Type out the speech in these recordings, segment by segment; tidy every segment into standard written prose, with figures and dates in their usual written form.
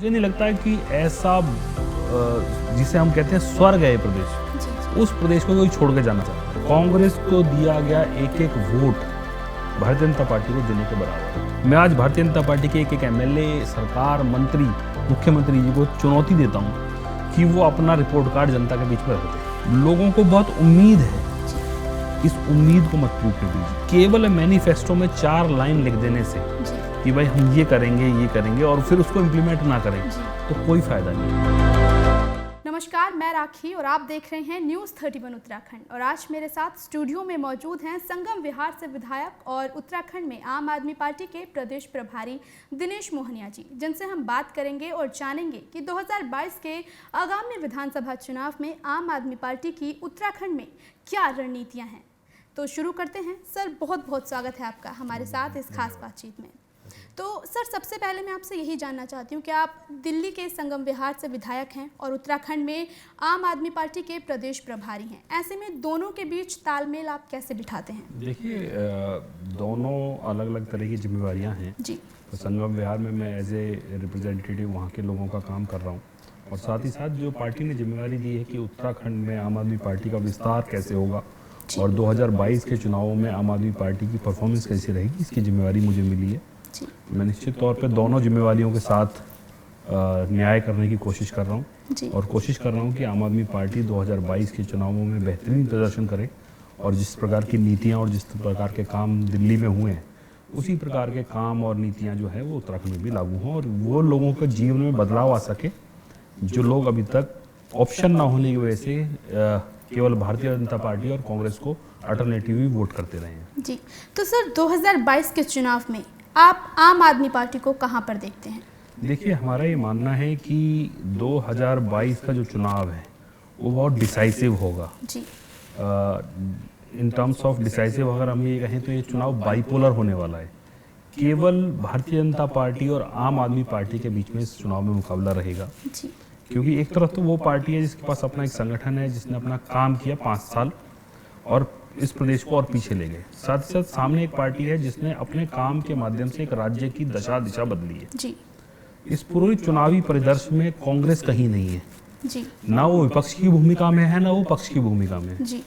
मुझे नहीं लगता है कि ऐसा जिसे हम कहते हैं स्वर्ग है ये प्रदेश, उस प्रदेश को कोई छोड़ के जाना चाहता है। कांग्रेस को दिया गया एक एक वोट भारतीय जनता पार्टी को देने के बराबर है। मैं आज भारतीय जनता पार्टी के एक एक एमएलए, सरकार, मंत्री, मुख्यमंत्री जी को चुनौती देता हूँ कि वो अपना रिपोर्ट कार्ड जनता के बीच में रखें। लोगों को बहुत उम्मीद है, इस उम्मीद को मत टूटने दीजिए। केवल मैनिफेस्टो में 4 लाइन लिख देने से कि भाई हम ये करेंगे और फिर उसको इम्प्लीमेंट ना करें तो कोई फायदा नहीं। नमस्कार, मैं राखी और आप देख रहे हैं न्यूज़ 31 उत्तराखंड। और आज मेरे साथ स्टूडियो में मौजूद हैं संगम विहार से विधायक और उत्तराखंड में आम आदमी पार्टी के प्रदेश प्रभारी दिनेश मोहनिया जी, जिनसे हम बात करेंगे और जानेंगे कि 2022 के आगामी विधानसभा चुनाव में आम आदमी पार्टी की उत्तराखंड में क्या रणनीतियाँ हैं। तो शुरू करते हैं। सर, बहुत बहुत स्वागत है आपका हमारे साथ इस खास बातचीत में। तो सर, सबसे पहले मैं आपसे यही जानना चाहती हूँ कि आप दिल्ली के संगम विहार से विधायक हैं और उत्तराखंड में आम आदमी पार्टी के प्रदेश प्रभारी हैं। ऐसे में दोनों के बीच तालमेल आप कैसे बिठाते हैं? देखिए, दोनों अलग अलग तरह की जिम्मेवारियां हैं जी। तो संगम विहार में मैं एज ए रिप्रेजेंटेटिव वहाँ के लोगों का काम कर रहा हूँ और साथ ही साथ जो पार्टी ने जिम्मेवारी दी है कि उत्तराखंड में आम आदमी पार्टी का विस्तार कैसे होगा और 2022 के चुनावों में आम आदमी पार्टी की परफॉर्मेंस कैसी रहेगी, इसकी जिम्मेवारी मुझे मिली है। मैं निश्चित तौर पे दोनों जिम्मेवारियों के साथ न्याय करने की कोशिश कर रहा हूँ और कोशिश कर रहा हूँ कि आम आदमी पार्टी 2022 के चुनावों में बेहतरीन प्रदर्शन करे और जिस प्रकार की नीतियाँ और जिस प्रकार के काम दिल्ली में हुए हैं उसी प्रकार के काम और नीतियाँ जो है वो उत्तराखंड में भी लागू हों और वो लोगों के जीवन में बदलाव आ सके जो लोग अभी तक ऑप्शन ना होने की वजह से केवल भारतीय जनता पार्टी और कांग्रेस को अल्टरनेटिव ही वोट करते रहे हैं। जी, तो सर 2022 के चुनाव में आप आम आदमी पार्टी को कहां पर देखते हैं? देखिए, हमारा ये मानना है कि 2022 का जो चुनाव है वो बहुत डिसाइसिव होगा जी। इन टर्म्स ऑफ डिसाइसिव अगर हम ये कहें तो ये चुनाव बाइपोलर होने वाला है। केवल भारतीय जनता पार्टी और आम आदमी पार्टी के बीच में इस चुनाव में मुकाबला रहेगा जी। क्योंकि एक तरफ तो वो पार्टी है जिसके पास अपना एक संगठन है, जिसने अपना काम किया 5 साल और इस प्रदेश को और पीछे ले गए। साथ ही साथ सामने एक पार्टी है जिसने अपने काम के माध्यम से एक राज्य की दिशा बदली है जी। इस पूरे चुनावी परिदृश्य में कांग्रेस कहीं नहीं है जी। ना वो विपक्ष की भूमिका में है, ना वो पक्ष की भूमिका में है जी।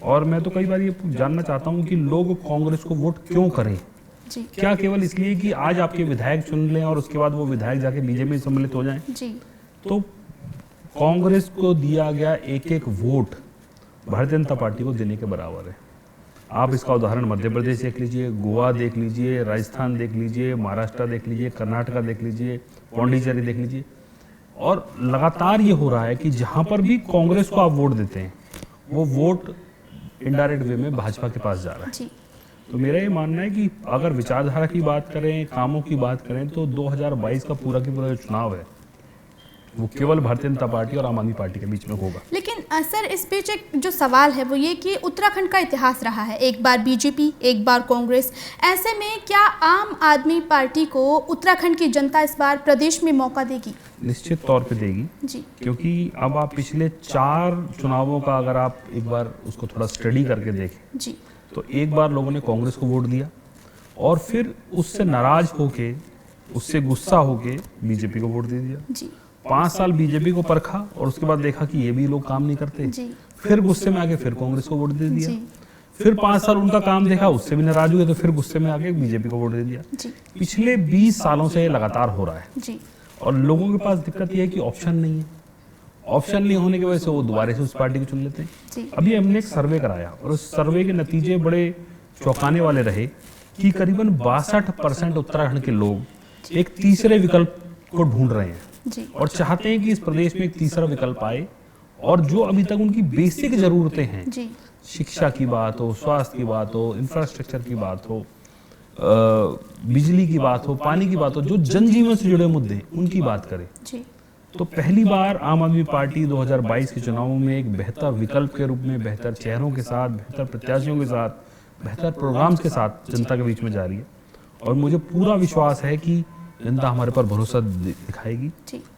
और मैं तो कई बार ये जानना चाहता हूँ कि लोग कांग्रेस को वोट क्यों करें जी। क्या केवल इसलिए कि आज आपके विधायक चुन लें और उसके बाद वो विधायक जाके बीजेपी में सम्मिलित हो जाएं जी। तो कांग्रेस को दिया गया एक एक वोट भारतीय जनता पार्टी को देने के बराबर है। आप इसका उदाहरण मध्य प्रदेश देख लीजिए, गोवा देख लीजिए, राजस्थान देख लीजिए, महाराष्ट्र देख लीजिए, कर्नाटका देख लीजिए, पौंडीचेरी देख लीजिए। और लगातार ये हो रहा है कि जहां पर भी कांग्रेस को आप वोट देते हैं वो वोट इनडायरेक्ट वे में भाजपा के पास जा रहा है। तो मेरा ये मानना है कि अगर विचारधारा की बात करें, कामों की बात करें तो 2022 का पूरा जो चुनाव है वो केवल भारतीय जनता पार्टी और आम आदमी पार्टी के बीच में होगा। लेकिन सर, इस बीच एक जो सवाल है वो ये कि उत्तराखंड का इतिहास रहा है, एक बार बीजेपी, एक बार कांग्रेस। ऐसे में क्या आम आदमी पार्टी को उत्तराखंड की जनता इस बार प्रदेश में मौका देगी? निश्चित तौर पे देगी जी। क्योंकि अब आप पिछले 4 चुनावों का अगर आप एक बार उसको थोड़ा स्टडी करके देखें जी, तो एक बार लोगों ने कांग्रेस को वोट दिया और फिर उससे नाराज होके, उससे गुस्सा होके बीजेपी को वोट दे दिया जी। 5 साल बीजेपी को परखा और उसके बाद देखा कि ये भी लोग काम नहीं करते जी। फिर गुस्से में आके फिर कांग्रेस को वोट दे दिया। फिर 5 साल उनका काम देखा, उससे भी नाराज हुए तो फिर गुस्से में आके बीजेपी को वोट दे दिया जी। पिछले 20 सालों से ये लगातार हो रहा है जी। और लोगों के पास दिक्कत ये है कि ऑप्शन नहीं है। ऑप्शन नहीं होने की वजह से वो दोबारा से उस पार्टी को चुन लेते हैं। अभी हमने एक सर्वे कराया और उस सर्वे के नतीजे बड़े चौंकाने वाले रहे कि करीबन 62% उत्तराखंड के लोग एक तीसरे विकल्प को ढूंढ रहे हैं जी। और चाहते हैं कि इस प्रदेश में एक तीसरा विकल्प आए और जो अभी तक उनकी बेसिक जरूरतें हैं जी। शिक्षा की बात हो, स्वास्थ्य की बात हो, इंफ्रास्ट्रक्चर की बात हो, बिजली की बात हो, पानी की बात हो, जो जनजीवन से जुड़े मुद्दे हैं उनकी बात करें जी। तो पहली बार आम आदमी पार्टी 2022 के चुनावों में एक बेहतर विकल्प के रूप में, बेहतर चेहरों के साथ, बेहतर प्रत्याशियों के साथ, बेहतर प्रोग्राम्स के साथ जनता के बीच में जा रही है। और मुझे पूरा विश्वास है कि जनता हमारे पर भरोसा दिखाएगी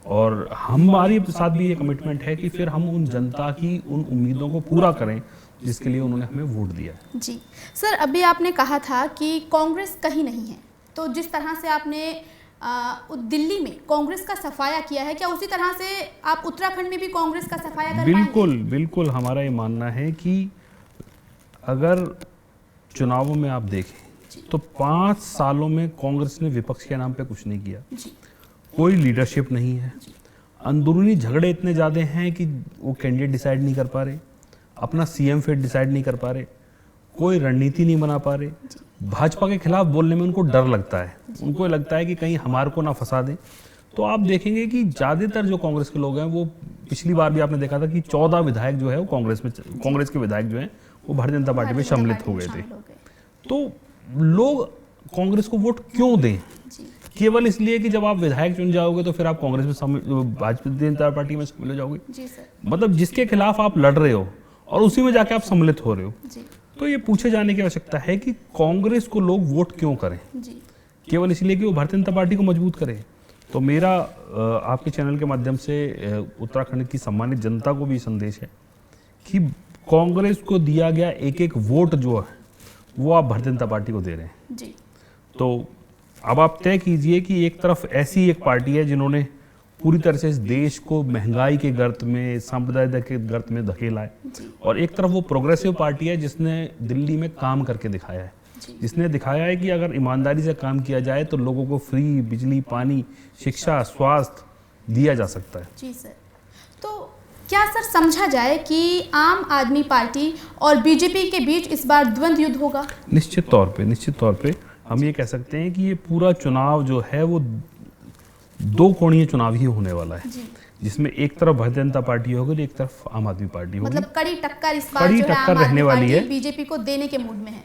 और हमारे साथ भी ये कमिटमेंट है कि फिर हम उन जनता की उन उम्मीदों को पूरा करें जिसके लिए उन्होंने हमें वोट दिया है जी। सर, अभी आपने कहा था कि कांग्रेस कहीं नहीं है, तो जिस तरह से आपने दिल्ली में कांग्रेस का सफाया किया है, क्या उसी तरह से आप उत्तराखंड में भी कांग्रेस का सफाया कर बिल्कुल बिल्कुल। हमारा ये मानना है कि अगर चुनावों में आप देखें तो 5 सालों में कांग्रेस ने विपक्ष के नाम पे कुछ नहीं किया, कोई लीडरशिप नहीं है, अंदरूनी झगड़े इतने ज़्यादा हैं कि वो कैंडिडेट डिसाइड नहीं कर पा रहे, अपना सीएम फिर डिसाइड नहीं कर पा रहे, कोई रणनीति नहीं बना पा रहे। भाजपा के खिलाफ बोलने में उनको डर लगता है, उनको लगता है कि कहीं हमारे को ना फंसा दें। तो आप देखेंगे कि ज़्यादातर जो कांग्रेस के लोग हैं वो, पिछली बार भी आपने देखा था कि 14 विधायक जो है वो कांग्रेस के विधायक जो हैं वो भारतीय जनता पार्टी में सम्मिलित हो गए थे। तो लोग कांग्रेस को वोट क्यों दें? केवल इसलिए कि जब आप विधायक चुन जाओगे तो फिर आप कांग्रेस में भारतीय जनता पार्टी में शामिल हो जाओगे। मतलब जिसके खिलाफ आप लड़ रहे हो और उसी में जाके आप सम्मिलित हो रहे हो। तो ये पूछे जाने की आवश्यकता है कि कांग्रेस को लोग वोट क्यों करें? केवल इसलिए कि वो भारतीय जनता पार्टी को मजबूत करे। तो मेरा आपके चैनल के माध्यम से उत्तराखंड की सम्मानित जनता को भी संदेश है कि कांग्रेस को दिया गया एक एक वोट जो है वो आप भारतीय जनता पार्टी को दे रहे हैं जी। तो अब आप तय कीजिए कि एक तरफ ऐसी एक पार्टी है जिन्होंने पूरी तरह से इस देश को महंगाई के गर्त में, सांप्रदायिकता के गर्त में धकेला है, और एक तरफ वो प्रोग्रेसिव पार्टी है जिसने दिल्ली में काम करके दिखाया है, जिसने दिखाया है कि अगर ईमानदारी से काम किया जाए तो लोगों को फ्री बिजली, पानी, शिक्षा, स्वास्थ्य दिया जा सकता है। जी सर। तो क्या सर समझा जाए कि आम आदमी पार्टी और बीजेपी के बीच इस बार द्वंद्व युद्ध होगा? निश्चित तौर पे हम ये कह सकते हैं कि ये पूरा चुनाव जो है वो 2 कोणीय चुनाव ही होने वाला है, जिसमें एक तरफ भारतीय जनता पार्टी होगी और एक तरफ आम आदमी पार्टी होगी। मतलब कड़ी टक्कर इस बार जो है रहने वाली है, बीजेपी को देने के मूड में है।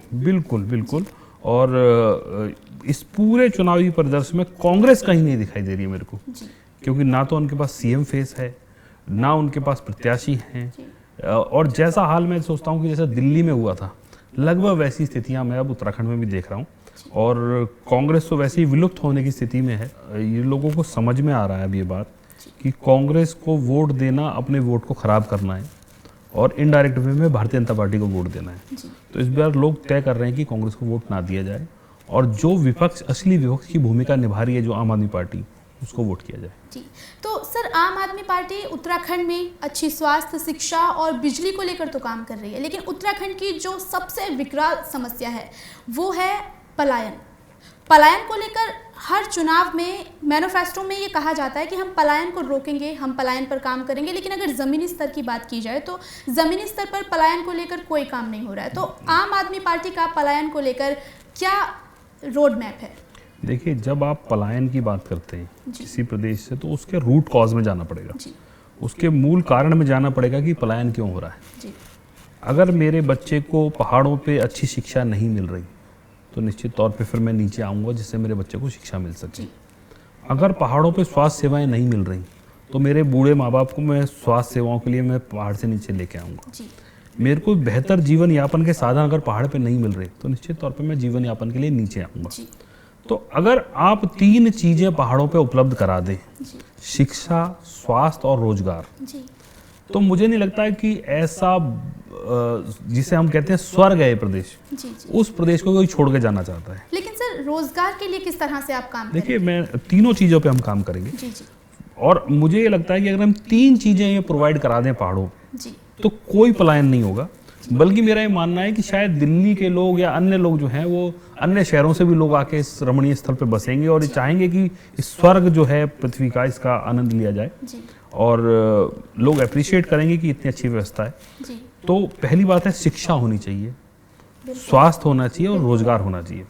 बिल्कुल। और इस पूरे चुनावी परिदृश्य में कांग्रेस कहीं नहीं दिखाई दे रही है मेरे को, क्योंकि ना तो उनके पास सीएम फेस है, ना उनके पास प्रत्याशी हैं, और जैसा हाल मैं सोचता हूँ कि जैसा दिल्ली में हुआ था, लगभग वैसी स्थितियाँ मैं अब उत्तराखंड में भी देख रहा हूँ। और कांग्रेस तो वैसे ही विलुप्त होने की स्थिति में है। ये लोगों को समझ में आ रहा है अब ये बात कि कांग्रेस को वोट देना अपने वोट को खराब करना है और इनडायरेक्ट वे में भारतीय जनता पार्टी को वोट देना है। तो इस बार लोग तय कर रहे हैं कि कांग्रेस को वोट ना दिया जाए और जो विपक्ष, असली विपक्ष की भूमिका निभा रही है जो आम आदमी पार्टी, उसको वोट किया जाए। जी। तो सर आम आदमी पार्टी उत्तराखंड में अच्छी स्वास्थ्य, शिक्षा और बिजली को लेकर तो काम कर रही है, लेकिन उत्तराखंड की जो सबसे विकराल समस्या है वो है पलायन को लेकर हर चुनाव में मैनिफेस्टो में ये कहा जाता है कि हम पलायन को रोकेंगे, हम पलायन पर काम करेंगे, लेकिन अगर ज़मीनी स्तर की बात की जाए तो ज़मीनी स्तर पर पलायन को लेकर कोई काम नहीं हो रहा है। तो आम आदमी पार्टी का पलायन को लेकर क्या रोड मैप है? देखिए, जब आप पलायन की बात करते हैं किसी प्रदेश से तो उसके रूट कॉज में जाना पड़ेगा, उसके मूल कारण में जाना पड़ेगा कि पलायन क्यों हो रहा है। अगर मेरे बच्चे को पहाड़ों पे अच्छी शिक्षा नहीं मिल रही तो निश्चित तौर पे फिर मैं नीचे आऊँगा जिससे मेरे बच्चे को शिक्षा मिल सके। अगर पहाड़ों पे स्वास्थ्य सेवाएं नहीं मिल रही तो मेरे बूढ़े माँ बाप को मैं स्वास्थ्य सेवाओं के लिए मैं पहाड़ से नीचे लेके आऊँगा। मेरे को बेहतर जीवन यापन के साधन अगर पहाड़ पे नहीं मिल रहे तो निश्चित तौर पे मैं जीवन यापन के लिए नीचे आऊँगा। तो अगर आप 3 चीज़ें पहाड़ों पे उपलब्ध करा दें, शिक्षा, स्वास्थ्य और रोजगार, तो मुझे नहीं लगता है कि ऐसा जिसे हम कहते हैं स्वर्ग है ये प्रदेश, उस प्रदेश को कोई छोड़ के जाना चाहता है। लेकिन सर रोजगार के लिए किस तरह से आप काम करेंगे? देखिए, मैं 3 चीज़ों पे हम काम करेंगे। और मुझे ये लगता है कि अगर हम 3 चीज़ें ये प्रोवाइड करा दें पहाड़ों तो कोई पलायन नहीं होगा। बल्कि मेरा ये मानना है कि शायद दिल्ली के लोग या अन्य लोग जो हैं वो अन्य शहरों से भी लोग आके इस रमणीय स्थल पे बसेंगे और ये चाहेंगे कि इस स्वर्ग जो है पृथ्वी का, इसका आनंद लिया जाए। और लोग अप्रिशिएट करेंगे कि इतनी अच्छी व्यवस्था है। तो पहली बात है, शिक्षा होनी चाहिए, स्वास्थ्य होना चाहिए और रोजगार होना चाहिए।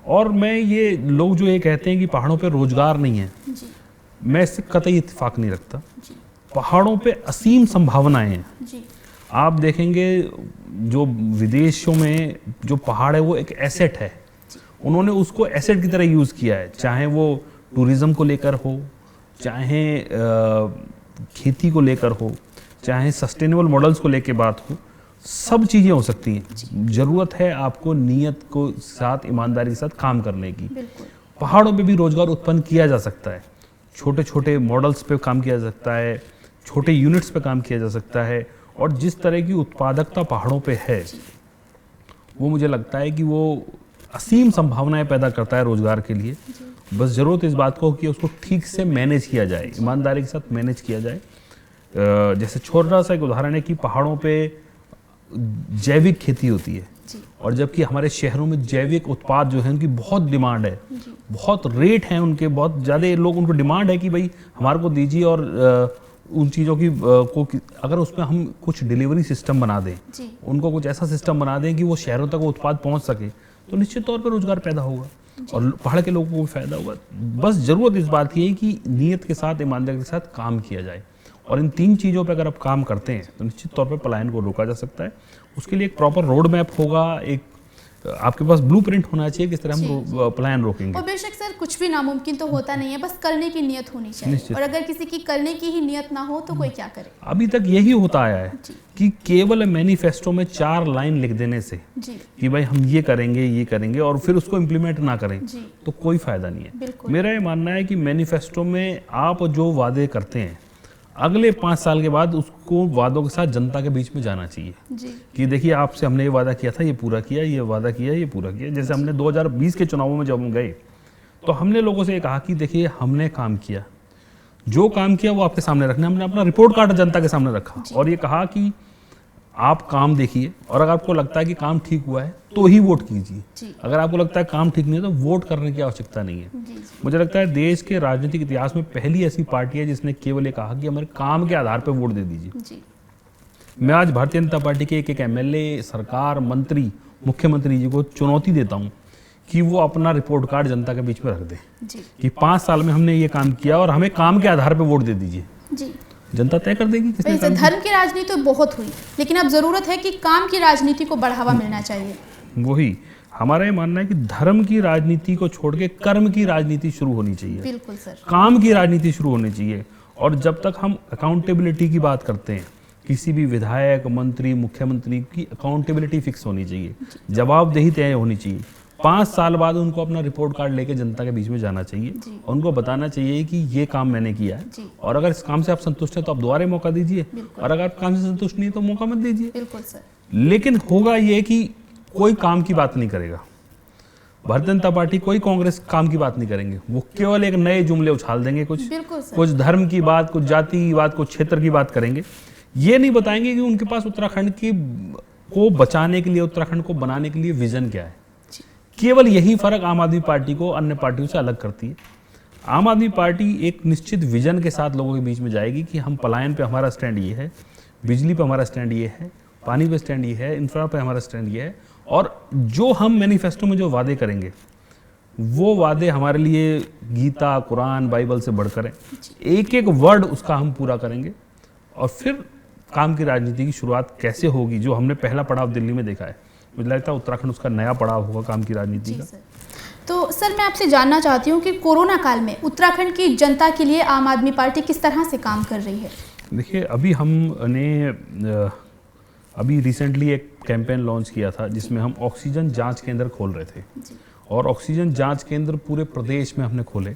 और मैं ये लोग जो ये कहते हैं कि पहाड़ों पे रोजगार नहीं है, मैं इससे कतई इत्तेफाक नहीं रखता। पहाड़ों पे असीम संभावनाएं हैं। आप देखेंगे जो विदेशों में जो पहाड़ है वो एक एसेट है, उन्होंने उसको एसेट की तरह यूज़ किया है, चाहे वो टूरिज्म को लेकर हो, चाहे खेती को लेकर हो, चाहे सस्टेनेबल मॉडल्स को लेकर बात हो, सब चीज़ें हो सकती हैं। ज़रूरत है आपको नीयत को साथ, ईमानदारी के साथ काम करने की। पहाड़ों पे भी रोजगार उत्पन्न किया जा सकता है, छोटे छोटे मॉडल्स पे काम किया जा सकता है, छोटे यूनिट्स पे काम किया जा सकता है। और जिस तरह की उत्पादकता पहाड़ों पे है वो मुझे लगता है कि वो असीम संभावनाएं पैदा करता है रोजगार के लिए। बस ज़रूरत इस बात को कि उसको ठीक से मैनेज किया जाए, ईमानदारी के साथ मैनेज किया जाए। जैसे छोटा सा एक उदाहरण है कि पहाड़ों पे जैविक खेती होती है और जबकि हमारे शहरों में जैविक उत्पाद जो है उनकी बहुत डिमांड है, बहुत रेट हैं उनके, बहुत ज़्यादा लोग, उनको डिमांड है कि भाई हमारे को दीजिए। और उन चीज़ों की अगर उसमें हम कुछ डिलीवरी सिस्टम बना दें, उनको कुछ ऐसा सिस्टम बना दें कि वो शहरों तक वो उत्पाद पहुंच सके, तो निश्चित तौर पर रोजगार पैदा होगा और पहाड़ के लोगों को भी फायदा होगा। बस ज़रूरत इस बात की है कि नियत के साथ, ईमानदारी के साथ काम किया जाए और इन 3 चीज़ों पे अगर आप काम करते हैं तो निश्चित तौर पे पलायन को रोका जा सकता है। उसके लिए एक प्रॉपर रोड मैप होगा, एक आपके पास ब्लूप्रिंट होना चाहिए किस तरह हम पलायन रोकेंगे। और बेशक सर कुछ भी नामुमकिन तो होता नहीं है, बस करने की नियत होनी चाहिए और अगर किसी की करने की ही नियत ना हो तो कोई क्या करे। अभी तक यही होता आया है कि केवल मैनिफेस्टो में 4 लाइन लिख देने से कि भाई हम ये करेंगे और फिर उसको इम्प्लीमेंट ना करें तो कोई फायदा नहीं है। मेरा ये मानना है कि मैनिफेस्टो में आप जो वादे करते हैं अगले 5 साल के बाद उसको वादों के साथ जनता के बीच में जाना चाहिए कि देखिए आपसे हमने ये वादा किया था, ये पूरा किया, ये वादा किया, ये पूरा किया। जैसे हमने 2020 के चुनावों में जब हम गए तो हमने लोगों से कहा कि देखिए हमने काम किया, जो काम किया वो आपके सामने रखना। हमने अपना रिपोर्ट कार्ड जनता के सामने रखा और ये कहा कि आप काम देखिए और अगर आपको लगता है कि काम ठीक हुआ है तो ही वोट कीजिए, अगर आपको लगता है काम ठीक नहीं है तो वोट करने की आवश्यकता नहीं है। मुझे लगता है देश के राजनीतिक इतिहास में पहली ऐसी पार्टी है जिसने केवल ये कहा कि हमारे काम के आधार पर वोट दे दीजिए। मैं आज भारतीय जनता पार्टी के एक MLA, सरकार, मंत्री, मुख्यमंत्री जी को चुनौती देता हूँ कि वो अपना रिपोर्ट कार्ड जनता के बीच में रख दें कि 5 साल में हमने ये काम किया और हमें काम के आधार पर वोट दे दीजिए। जनता तय कर देगी किसने काम धर्म की राजनीति तो बहुत हुई, लेकिन अब जरूरत है कि काम की राजनीति को बढ़ावा मिलना चाहिए। वही हमारा ये मानना है कि धर्म की राजनीति को छोड़ के कर्म की राजनीति शुरू होनी चाहिए। बिल्कुल सर, काम की राजनीति शुरू होनी चाहिए। और जब तक हम अकाउंटेबिलिटी की बात करते हैं, किसी भी विधायक, मंत्री, मुख्यमंत्री की अकाउंटेबिलिटी फिक्स होनी चाहिए, जवाबदेही तय होनी चाहिए। 5 साल बाद उनको अपना रिपोर्ट कार्ड लेके जनता के बीच में जाना चाहिए, उनको बताना चाहिए कि ये काम मैंने किया है और अगर इस काम से आप संतुष्ट हैं तो आप दोबारा मौका दीजिए और अगर आप काम से संतुष्ट नहीं तो मौका मत दीजिए। बिल्कुल सर। लेकिन होगा ये कि कोई काम की बात नहीं करेगा। भारतीय जनता पार्टी, कोई कांग्रेस काम की बात नहीं करेंगे, वो केवल एक नए जुमले उछाल देंगे, कुछ धर्म की बात, कुछ जाति की बात, कुछ क्षेत्र की बात करेंगे। ये नहीं बताएंगे कि उनके पास उत्तराखंड को बचाने के लिए, उत्तराखंड को बनाने के लिए विजन क्या है। केवल यही फर्क आम आदमी पार्टी को अन्य पार्टियों से अलग करती है। आम आदमी पार्टी एक निश्चित विजन के साथ लोगों के बीच में जाएगी कि हम पलायन पे हमारा स्टैंड ये है, बिजली पे हमारा स्टैंड ये है, पानी पे स्टैंड ये है, इंफ्रा पे हमारा स्टैंड ये है और जो हम मैनिफेस्टो में जो वादे करेंगे वो वादे हमारे लिए गीता, कुरान, बाइबल से बढ़कर हैं। एक एक वर्ड उसका हम पूरा करेंगे और फिर काम की राजनीति की शुरुआत कैसे होगी, जो हमने पहला पड़ाव दिल्ली में देखा है, मुझे लगता है उत्तराखंड उसका नया पड़ाव होगा काम की राजनीति का। तो सर मैं आपसे जानना चाहती हूँ कि कोरोना काल में उत्तराखंड की जनता के लिए आम आदमी पार्टी किस तरह से काम कर रही है। देखिए अभी हमने अभी रिसेंटली एक कैंपेन लॉन्च किया था जिसमें हम ऑक्सीजन जांच केंद्र खोल रहे थे और ऑक्सीजन जांच केंद्र पूरे प्रदेश में हमने खोले।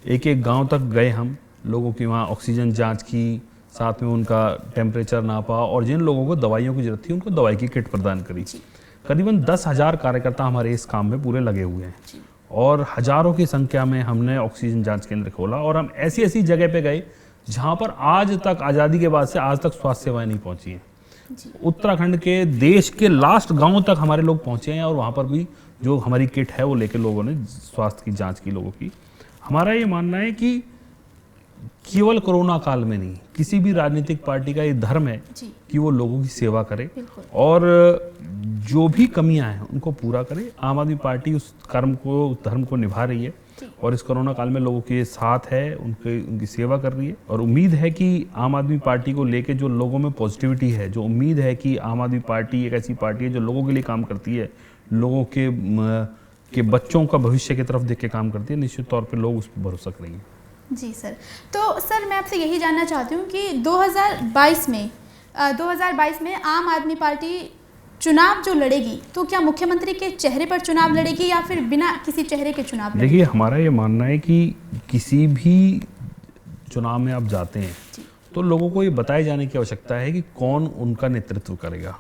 एक एक गांव तक गए हम, लोगों की वहाँ ऑक्सीजन जांच की, साथ में उनका टेम्परेचर नापा और जिन लोगों को दवाइयों की जरूरत थी उनको दवाई की किट प्रदान करी। करीबन 10,000 कार्यकर्ता हमारे इस काम में पूरे लगे हुए हैं और हजारों की संख्या में हमने ऑक्सीजन जांच केंद्र खोला और हम ऐसी ऐसी जगह पे गए जहां पर आज तक, आज़ादी के बाद से आज तक स्वास्थ्य सेवाएं नहीं पहुंची हैं। उत्तराखंड के देश के लास्ट गांव तक हमारे लोग पहुंचे हैं और वहां पर भी जो हमारी किट है वो लेके लोगों ने स्वास्थ्य की जांच की लोगों की। हमारा ये मानना है कि केवल कोरोना काल में नहीं, किसी भी राजनीतिक पार्टी का ये धर्म है कि वो लोगों की सेवा करे और जो भी कमियां हैं उनको पूरा करे। आम आदमी पार्टी उस कर्म को, उस धर्म को निभा रही है और इस कोरोना काल में लोगों के साथ है, उनकी सेवा कर रही है और उम्मीद है कि आम आदमी पार्टी को लेके जो लोगों में पॉजिटिविटी है, जो उम्मीद है कि आम आदमी पार्टी एक ऐसी पार्टी है जो लोगों के लिए काम करती है, लोगों के बच्चों का भविष्य की तरफ देख के काम करती है, निश्चित तौर पर लोग उस पर भरोसा करेंगे। जी सर, तो सर मैं आपसे यही जानना चाहती हूँ कि 2022 में आम आदमी पार्टी चुनाव जो लड़ेगी तो क्या मुख्यमंत्री के चेहरे पर चुनाव लड़ेगी या फिर बिना किसी चेहरे के चुनाव लड़ेगी? देखिए हमारा ये मानना है कि किसी भी चुनाव में आप जाते हैं तो लोगों को ये बताए जाने की आवश्यकता है कि कौन उनका नेतृत्व करेगा,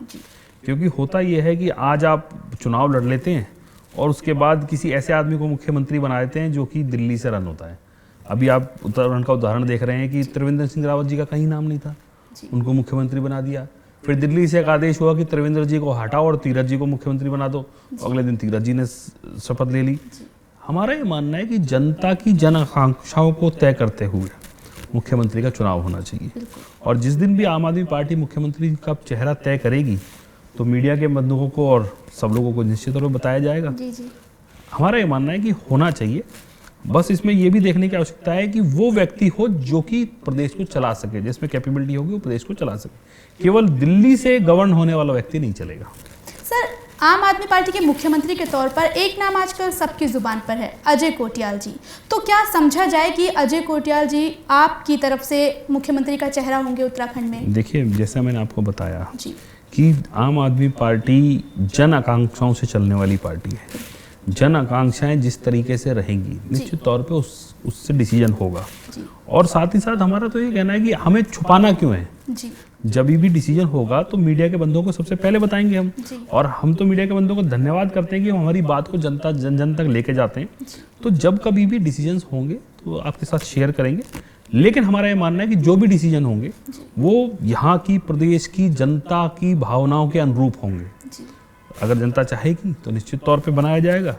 क्योंकि होता ये है कि आज आप चुनाव लड़ लेते हैं और उसके बाद किसी ऐसे आदमी को मुख्यमंत्री बना देते हैं जो कि दिल्ली से रन होता है। अभी आप उत्तराखंड का उदाहरण देख रहे हैं कि त्रिवेंद्र सिंह रावत जी का कहीं नाम नहीं था, उनको मुख्यमंत्री बना दिया। फिर दिल्ली से एक आदेश हुआ कि त्रिवेंद्र जी को हटाओ और तीरथ जी को मुख्यमंत्री बना दो, अगले दिन तीरथ जी ने शपथ ले ली। हमारा ये मानना है कि जनता की जन आकांक्षाओं को तय करते हुए मुख्यमंत्री का चुनाव होना चाहिए, और जिस दिन भी आम आदमी पार्टी मुख्यमंत्री का चेहरा तय करेगी तो मीडिया के बंधुओं को और सब लोगों को निश्चित तौर पर बताया जाएगा। हमारा ये मानना है कि होना चाहिए, बस इसमें यह भी देखने की आवश्यकता है कि वो व्यक्ति हो जो कि प्रदेश को चला सके, जिसमें कैपेबिलिटी होगी वो प्रदेश को चला सके। केवल दिल्ली से गवर्न होने वाला व्यक्ति नहीं चलेगा। सर, आम आदमी पार्टी के मुख्यमंत्री के तौर पर एक नाम आजकल सबकी जुबान पर है, अजय कोटियाल जी। तो क्या समझा जाए कि अजय कोटियाल जी आपकी तरफ से मुख्यमंत्री का चेहरा होंगे उत्तराखंड में? देखिए, जैसा मैंने आपको बताया कि आम आदमी पार्टी जन आकांक्षाओं से चलने वाली पार्टी है। जन आकांक्षाएं जिस तरीके से रहेंगी निश्चित तौर पे उससे डिसीजन होगा। और साथ ही साथ हमारा तो ये कहना है कि हमें छुपाना क्यों है। जब भी डिसीजन होगा तो मीडिया के बंधुओं को सबसे पहले बताएंगे हम, और हम तो मीडिया के बंधुओं को धन्यवाद करते हैं कि वो हमारी बात को जनता जन तक लेके जाते हैं। तो जब कभी भी डिसीजन होंगे तो आपके साथ शेयर करेंगे, लेकिन हमारा ये मानना है कि जो भी डिसीजन होंगे वो यहाँ की प्रदेश की जनता की भावनाओं के अनुरूप होंगे। अगर जनता चाहेगी तो निश्चित तौर पे बनाया जाएगा,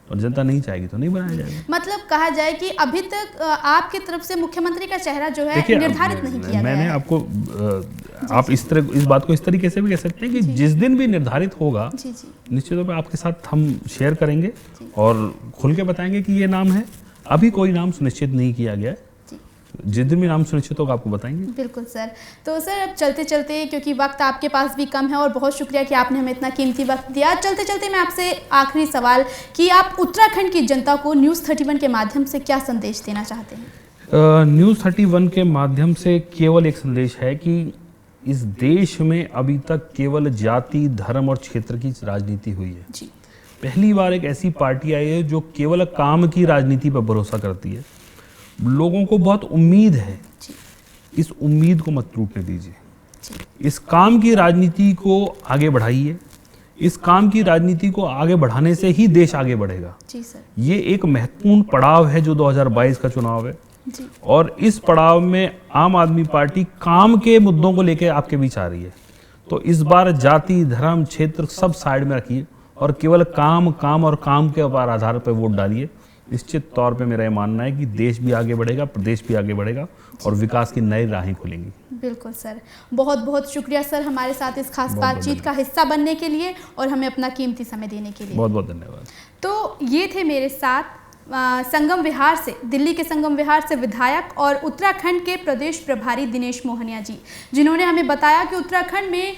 और जनता नहीं चाहेगी तो नहीं बनाया जाएगा। मतलब कहा जाए कि अभी तक आपकी तरफ से मुख्यमंत्री का चेहरा जो है निर्धारित नहीं किया मैंने गया है। आपको आप इस बात को इस तरीके से भी कह सकते हैं कि जिस दिन भी निर्धारित होगा निश्चित तौर पे आपके साथ हम शेयर करेंगे और खुल के बताएंगे कि ये नाम है। अभी कोई नाम सुनिश्चित नहीं किया गया है, जिस दिन भी नाम सुनिश्चित होगा आपको बताएंगे। बिल्कुल सर। तो सर, अब चलते चलते, क्योंकि वक्त आपके पास भी कम है और बहुत शुक्रिया कि आपने हमें इतना कीमती वक्त दिया, चलते चलते मैं आपसे आखिरी सवाल कि आप उत्तराखंड की जनता को न्यूज़ 31 के माध्यम से क्या संदेश देना चाहते हैं? न्यूज़ 31 के माध्यम से केवल एक संदेश है कि इस देश में अभी तक केवल जाति, धर्म और क्षेत्र की राजनीति हुई है। पहली बार एक ऐसी पार्टी आई है जो केवल काम की राजनीति पर भरोसा करती है। लोगों को बहुत उम्मीद है, इस उम्मीद को मत टूटने दीजिए। इस काम की राजनीति को आगे बढ़ाइए। इस काम की राजनीति को आगे बढ़ाने से ही देश आगे बढ़ेगा। जी सर। ये एक महत्वपूर्ण पड़ाव है जो 2022 का चुनाव है, और इस पड़ाव में आम आदमी पार्टी काम के मुद्दों को लेकर आपके बीच आ रही है। तो इस बार जाति, धर्म, क्षेत्र सब साइड में रखिए और केवल काम और काम के आधार पर वोट डालिए। निश्चित तौर पे मेरा ये मानना है कि देश भी आगे बढ़ेगा, प्रदेश भी आगे बढ़ेगा और विकास की नई राहें खुलेंगी। बिल्कुल सर, बहुत बहुत शुक्रिया सर हमारे साथ इस खास बातचीत का हिस्सा बनने के लिए और हमें अपना कीमती समय देने के लिए। बहुत बहुत धन्यवाद। तो ये थे मेरे साथ संगम विहार से, दिल्ली के संगम विहार से विधायक और उत्तराखंड के प्रदेश प्रभारी दिनेश मोहनिया जी, जिन्होंने हमें बताया कि उत्तराखंड में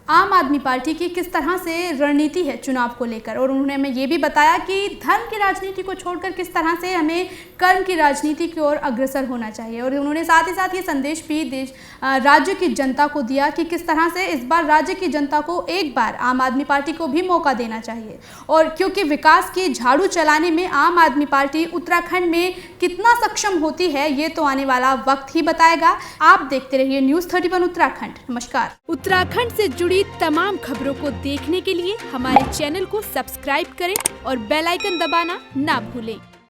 आम आदमी पार्टी की किस तरह से रणनीति है चुनाव को लेकर, और उन्होंने हमें ये भी बताया कि धर्म की राजनीति को छोड़कर किस तरह से हमें कर्म की राजनीति की ओर अग्रसर होना चाहिए। और उन्होंने साथ ही साथ ये संदेश भी राज्य की जनता को दिया कि किस तरह से इस बार राज्य की जनता को एक बार आम आदमी पार्टी को भी मौका देना चाहिए, और क्योंकि विकास की झाड़ू चलाने में आम आदमी पार्टी उत्तराखंड में कितना सक्षम होती है ये तो आने वाला वक्त ही बताएगा। आप देखते रहिए न्यूज़ 31 उत्तराखंड। नमस्कार। उत्तराखंड से जुड़ी तमाम खबरों को देखने के लिए हमारे चैनल को सब्सक्राइब करें और बेल आइकन दबाना ना भूलें।